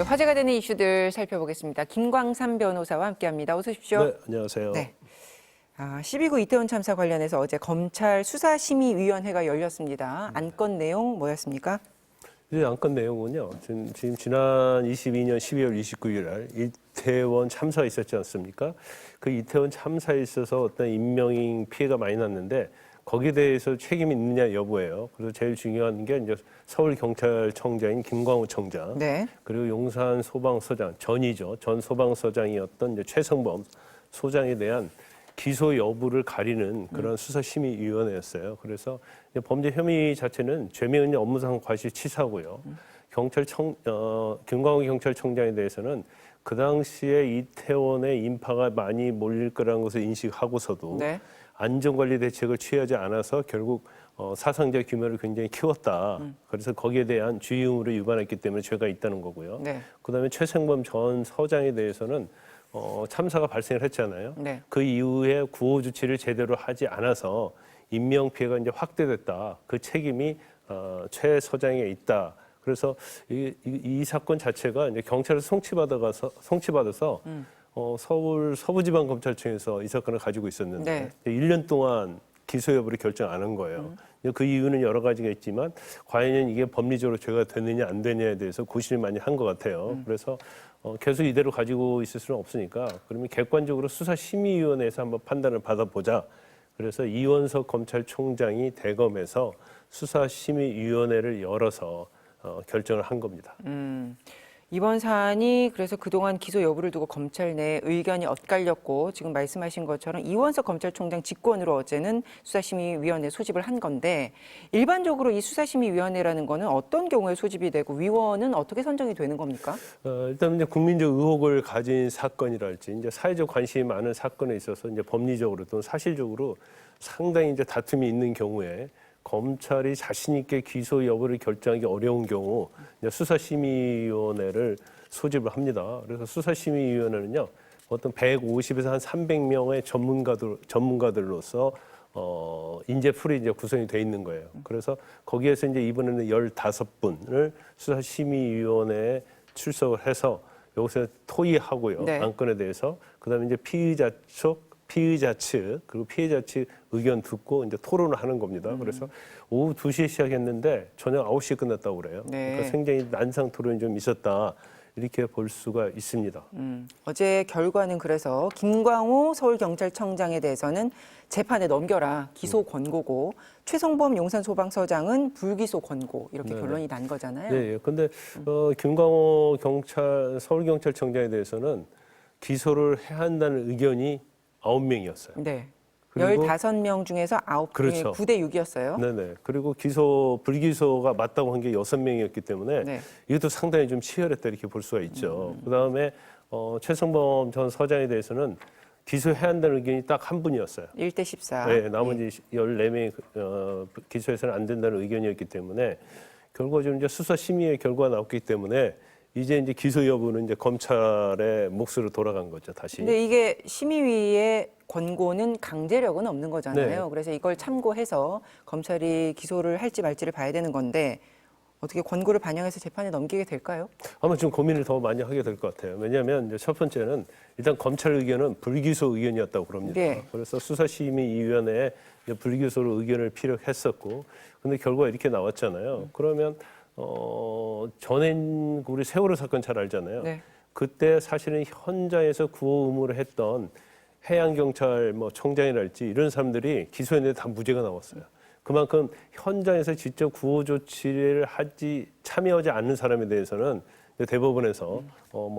화제가 되는 이슈들 살펴보겠습니다. 김광삼 변호사와 함께합니다. 어서 오십시오. 네, 안녕하세요. 네. 12구 이태원 참사 관련해서 어제 검찰 수사심의위원회가 열렸습니다. 안건 내용 뭐였습니까? 이 안건 내용은요. 지금 지난 22년 12월 29일 날 이태원 참사가 있었지 않습니까? 그 이태원 참사에 있어서 어떤 인명 피해가 많이 났는데 거기에 대해서 책임이 있느냐 여부예요. 그래서 제일 중요한 게 이제 서울경찰청장인 김광호 청장, 네. 그리고 용산 소방서장 전 소방서장이었던 이제 최성범 소장에 대한 기소 여부를 가리는 그런 수사심의위원회였어요. 그래서 범죄 혐의 자체는 죄명은 업무상 과실치사고요. 김광호 경찰청장에 대해서는 그 당시에 이태원에 인파가 많이 몰릴 거라는 것을 인식하고서도 네. 안전관리 대책을 취하지 않아서 결국 사상자 규모를 굉장히 키웠다. 그래서 거기에 대한 주의 의무를 위반했기 때문에 죄가 있다는 거고요. 네. 그다음에 최생범 전 서장에 대해서는 참사가 발생을 했잖아요. 네. 그 이후에 구호 조치를 제대로 하지 않아서 인명 피해가 이제 확대됐다. 그 책임이 최 서장에 있다. 그래서 이 사건 자체가 이제 경찰에서 송치받아서 서울 서부지방검찰청에서 이 사건을 가지고 있었는데 네. 1년 동안 기소 여부를 결정 안 한 거예요. 그 이유는 여러 가지가 있지만 과연 이게 법리적으로 죄가 되느냐 안 되느냐에 대해서 고심을 많이 한 것 같아요. 그래서 계속 이대로 가지고 있을 수는 없으니까 그러면 객관적으로 수사심의위원회에서 한번 판단을 받아보자. 그래서 이원석 검찰총장이 대검에서 수사심의위원회를 열어서 결정을 한 겁니다. 이번 사안이 그래서 그동안 기소 여부를 두고 검찰 내 의견이 엇갈렸고 지금 말씀하신 것처럼 이원석 검찰총장 직권으로 어제는 수사심의위원회 소집을 한 건데 일반적으로 이 수사심의위원회라는 거는 어떤 경우에 소집이 되고 위원은 어떻게 선정이 되는 겁니까? 일단 이제 국민적 의혹을 가진 사건이랄지 이제 사회적 관심이 많은 사건에 있어서 이제 법리적으로 또는 사실적으로 상당히 이제 다툼이 있는 경우에 검찰이 자신 있게 기소 여부를 결정하기 어려운 경우 수사심의위원회를 소집을 합니다. 그래서 수사심의위원회는요, 어떤 150에서 한 300명의 전문가들로서 인재풀이 이제 구성이 돼 있는 거예요. 그래서 거기에서 이제 이번에는 15분을 수사심의위원회에 출석을 해서 여기서 토의하고요. 네. 안건에 대해서. 그다음에 이제 피의자 측 그리고 피해자 측 의견 듣고 이제 토론을 하는 겁니다. 그래서 오후 2시에 시작했는데 저녁 9시에 끝났다고 그래요. 네. 그러니까 굉장히 난상 토론이 좀 있었다. 이렇게 볼 수가 있습니다. 어제 결과는 그래서 김광호 서울경찰청장에 대해서는 재판에 넘겨라 기소 권고고 최성범 용산소방서장은 불기소 권고 이렇게 네네. 결론이 난 거잖아요. 네, 근데 김광호 서울경찰청장에 대해서는 기소를 해야 한다는 의견이 9명이었어요. 네. 그리고 15명 중에서 9명, 그렇죠. 9대 6이었어요. 네네. 그리고 불기소가 맞다고 한 게 6명이었기 때문에 네. 이것도 상당히 좀 치열했다 이렇게 볼 수가 있죠. 그다음에 최성범 전 서장에 대해서는 기소해야 한다는 의견이 딱 한 분이었어요. 1대 14. 네, 나머지 14명이 기소해서는 안 된다는 의견이었기 때문에 결과적으로 이제 수사심의의 결과가 나왔기 때문에 이제 기소 여부는 이제 검찰의 몫으로 돌아간 거죠, 다시. 근데 이게 심의위의 권고는 강제력은 없는 거잖아요. 네. 그래서 이걸 참고해서 검찰이 기소를 할지 말지를 봐야 되는 건데 어떻게 권고를 반영해서 재판에 넘기게 될까요? 아마 좀 고민을 더 많이 하게 될 것 같아요. 왜냐하면 이제 첫 번째는 일단 검찰 의견은 불기소 의견이었다고 그럽니다. 네. 그래서 수사심의위원회에 불기소로 의견을 피력했었고, 근데 결과가 이렇게 나왔잖아요. 그러면 전에 우리 세월호 사건 잘 알잖아요. 네. 그때 사실은 현장에서 구호 의무를 했던 해양경찰 청장이랄지 이런 사람들이 기소했는데 다 무죄가 나왔어요. 그만큼 현장에서 직접 구호 조치를 참여하지 않는 사람에 대해서는 대법원에서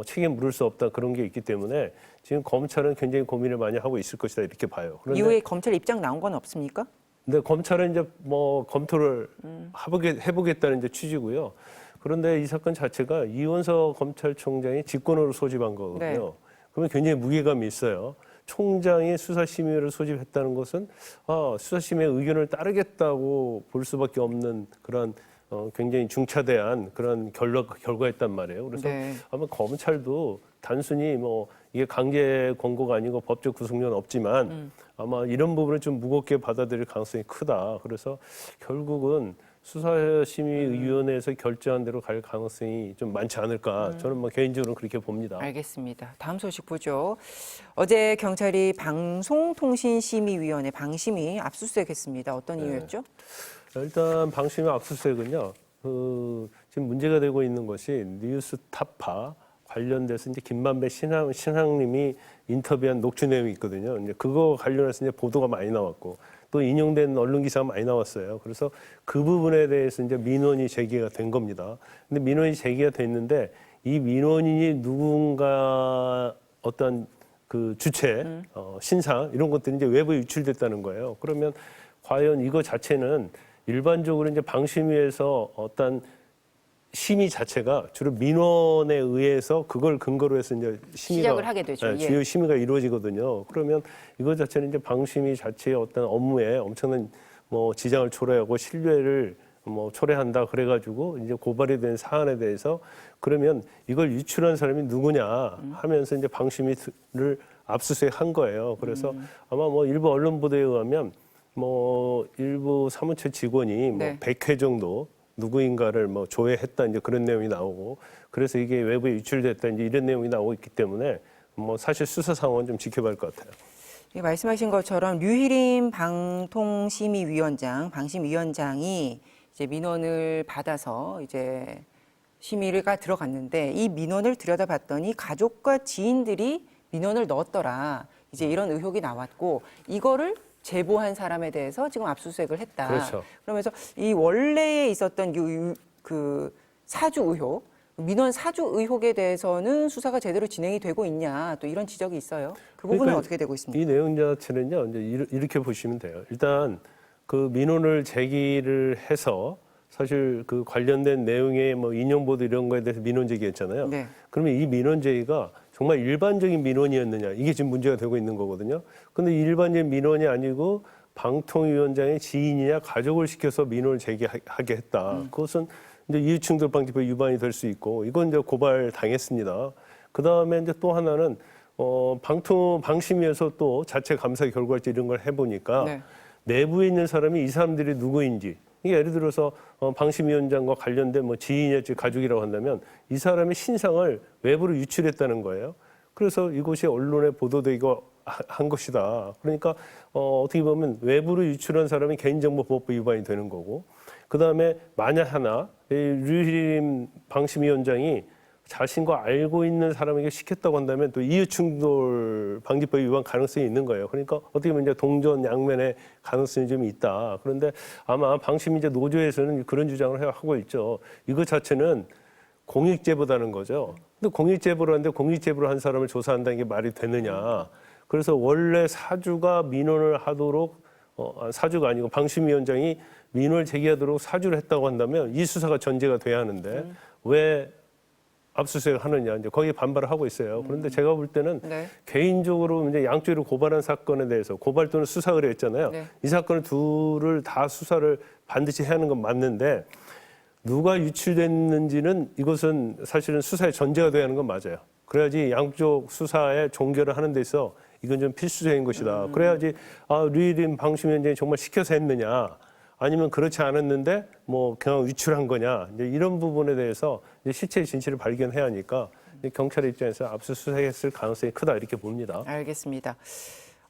책임 물을 수 없다 그런 게 있기 때문에 지금 검찰은 굉장히 고민을 많이 하고 있을 것이다 이렇게 봐요. 그런데 이후에 검찰 입장 나온 건 없습니까? 근데 검찰은 이제 검토를 해보겠다는 이제 취지고요. 그런데 이 사건 자체가 이원석 검찰총장이 직권으로 소집한 거거든요. 네. 그러면 굉장히 무게감이 있어요. 총장이 수사심의를 소집했다는 것은 수사심의의 의견을 따르겠다고 볼 수밖에 없는 그런 굉장히 중차대한 그런 결과였단 말이에요. 그래서 네. 아마 검찰도 단순히 이게 강제 권고가 아니고 법적 구속력은 없지만 아마 이런 부분을 좀 무겁게 받아들일 가능성이 크다. 그래서 결국은 수사심의위원회에서 결정한 대로 갈 가능성이 좀 많지 않을까. 저는 뭐 개인적으로는 그렇게 봅니다. 알겠습니다. 다음 소식 보죠. 어제 경찰이 방송통신심의위원회 방심위 압수수색했습니다. 어떤 이유였죠? 일단 방심위 압수수색은요. 지금 문제가 되고 있는 것이 뉴스타파 관련돼서 이제 김만배 신앙님이 인터뷰한 녹취 내용이 있거든요. 이제 그거 관련해서 이제 보도가 많이 나왔고 또 인용된 언론 기사가 많이 나왔어요. 그래서 그 부분에 대해서 이제 민원이 제기가 된 겁니다. 근데 민원이 제기가 됐는데 이 민원인이 누군가 어떤 그 주체, 신상 이런 것들이 이제 외부에 유출됐다는 거예요. 그러면 과연 이거 자체는 일반적으로 이제 방심위에서 어떤 심의 자체가 주로 민원에 의해서 그걸 근거로 해서 이제 시작을 하게 되죠. 네, 주요 심의가 이루어지거든요. 그러면 이거 자체는 이제 방심위 자체의 어떤 업무에 엄청난 뭐 지장을 초래하고 신뢰를 뭐 초래한다 그래가지고 이제 고발이 된 사안에 대해서 그러면 이걸 유출한 사람이 누구냐 하면서 이제 방심위를 압수수색한 거예요. 그래서 아마 뭐 일부 언론 보도에 의하면 뭐 일부 사무처 직원이 뭐 네. 100회 정도 누구인가를 뭐 조회했다 이제 그런 내용이 나오고 그래서 이게 외부에 유출됐다 이제 이런 내용이 나오고 있기 때문에 뭐 사실 수사 상황은 좀 지켜봐야 할 것 같아요. 예, 말씀하신 것처럼 류희림 방통심의위원장, 방심위원장이 이제 민원을 받아서 이제 심의가 들어갔는데 이 민원을 들여다봤더니 가족과 지인들이 민원을 넣었더라. 이제 이런 의혹이 나왔고 이거를 제보한 사람에 대해서 지금 압수수색을 했다. 그렇죠. 그러면서 이 원래에 있었던 그 사주 의혹, 민원 사주 의혹에 대해서는 수사가 제대로 진행이 되고 있냐 또 이런 지적이 있어요. 그 부분은 그러니까 어떻게 되고 있습니까? 이 내용 자체는요, 이제 이렇게 보시면 돼요. 일단 그 민원을 제기를 해서 사실 그 관련된 내용의 뭐 인용 보도 이런 거에 대해서 민원 제기했잖아요. 네. 그러면 이 민원 제기가 정말 일반적인 민원이었느냐 이게 지금 문제가 되고 있는 거거든요. 근데 일반적인 민원이 아니고 방통위원장의 지인이냐 가족을 시켜서 민원을 제기하게 했다. 그것은 이제 이해충돌방지법 위반이 될 수 있고 이건 이제 고발 당했습니다. 그 다음에 이제 또 하나는 방심위에서 또 자체 감사 결과지 이런 걸 해보니까 네. 내부에 있는 사람이 이 사람들이 누구인지 이게 예를 들어서 방심위원장과 관련된 뭐 지인이었지 가족이라고 한다면 이 사람의 신상을 외부로 유출했다는 거예요. 그래서 이것이 언론에 보도되고 한 것이다. 그러니까 어떻게 보면 외부로 유출한 사람이 개인정보보호법 위반이 되는 거고 그다음에 만약 하나 이 류희림 방심위원장이 자신과 알고 있는 사람에게 시켰다고 한다면 또 이해충돌 방지법 위반 가능성이 있는 거예요. 그러니까 어떻게 보면 이제 동전 양면의 가능성이 좀 있다. 그런데 아마 방심 이제 노조에서는 그런 주장을 하고 있죠. 이거 자체는 공익제보다는 거죠. 근데 공익제보를 하는데 공익제보를 한 사람을 조사한다는 게 말이 되느냐. 그래서 원래 사주가 민원을 하도록 사주가 아니고 방심위원장이 민원을 제기하도록 사주를 했다고 한다면 이 수사가 전제가 돼야 하는데 왜 압수수색을 하느냐 이제 거기에 반발을 하고 있어요. 그런데 제가 볼 때는 네. 개인적으로 이제 양쪽으로 고발한 사건에 대해서 고발 또는 수사 의뢰했잖아요. 네. 이 사건을 둘을 다 수사를 반드시 해야 하는 건 맞는데 누가 유출됐는지는 이것은 사실은 수사의 전제가 돼야 하는 건 맞아요. 그래야지 양쪽 수사에 종결을 하는 데 있어 이건 좀 필수적인 것이다. 그래야지 류희림 방심위원장이 정말 시켜서 했느냐. 아니면 그렇지 않았는데 뭐 그냥 유출한 거냐 이제 이런 부분에 대해서 이제 실체의 진실을 발견해야 하니까 경찰의 입장에서 압수수색했을 가능성이 크다 이렇게 봅니다. 알겠습니다.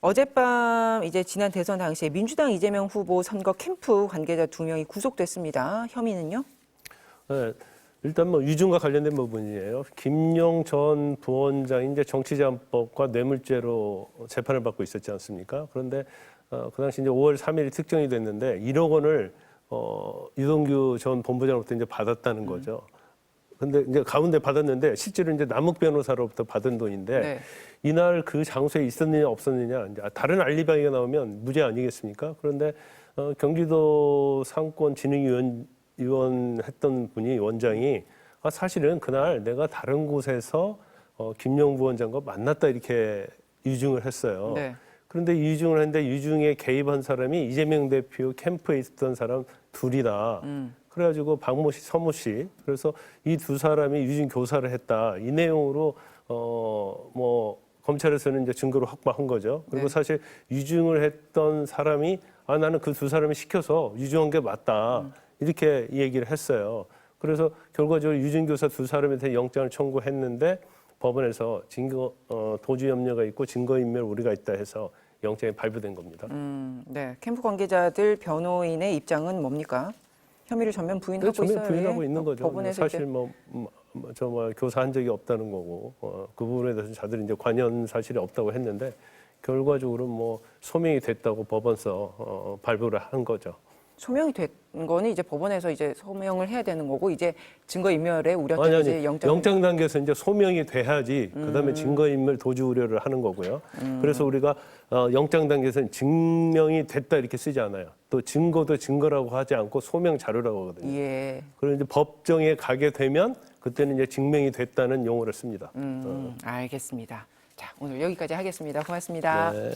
어젯밤 이제 지난 대선 당시에 민주당 이재명 후보 선거 캠프 관계자 2명이 구속됐습니다. 혐의는요? 네, 일단 뭐 유증과 관련된 부분이에요. 김용 전 부원장이 이제 정치자금법과 뇌물죄로 재판을 받고 있었지 않습니까? 그런데 그 당시 이제 5월 3일이 특정이 됐는데 1억 원을 유동규 전 본부장으로부터 이제 받았다는 거죠. 근데 이제 가운데 받았는데 실제로 이제 남욱 변호사로부터 받은 돈인데 네. 이날 그 장소에 있었느냐 없었느냐 이제 다른 알리바이가 나오면 무죄 아니겠습니까? 그런데 경기도 상권진흥위원 했던 분이 원장이 사실은 그날 내가 다른 곳에서 김용 부원장과 만났다 이렇게 유증을 했어요. 네. 그런데 유증을 했는데 유증에 개입한 사람이 이재명 대표 캠프에 있었던 사람 둘이다. 그래가지고 박모 씨, 서모 씨. 그래서 이 두 사람이 유증 교사를 했다. 이 내용으로 뭐 검찰에서는 이제 증거를 확보한 거죠. 그리고 네. 사실 유증을 했던 사람이 나는 그 두 사람이 시켜서 유증한 게 맞다. 이렇게 얘기를 했어요. 그래서 결과적으로 유증교사 두 사람에 대해 영장을 청구했는데 법원에서 도주 염려가 있고 증거인멸 우려가 있다 해서 영장이 발부된 겁니다. 네. 캠프 관계자들 변호인의 입장은 뭡니까? 혐의를 전면 부인하고 전면 있어요. 부인하고 예. 있는 거죠. 법원에서 사실 이제 정말 교사한 적이 없다는 거고 그 부분에 대해서 자들이 이제 관여한 사실이 없다고 했는데 결과적으로 뭐 소명이 됐다고 법원서 발부를 한 거죠. 소명이 된 거는 이제 법원에서 이제 소명을 해야 되는 거고 이제 증거인멸의 우려 때문에 이제 영장 단계에서 이제 소명이 돼야지 그다음에 증거인멸 도주 우려를 하는 거고요. 그래서 우리가 영장 단계에서는 증명이 됐다 이렇게 쓰지 않아요. 또 증거도 증거라고 하지 않고 소명 자료라고 하거든요. 예. 그리고 이제 법정에 가게 되면 그때는 이제 증명이 됐다는 용어를 씁니다. 알겠습니다. 자, 오늘 여기까지 하겠습니다. 고맙습니다. 네.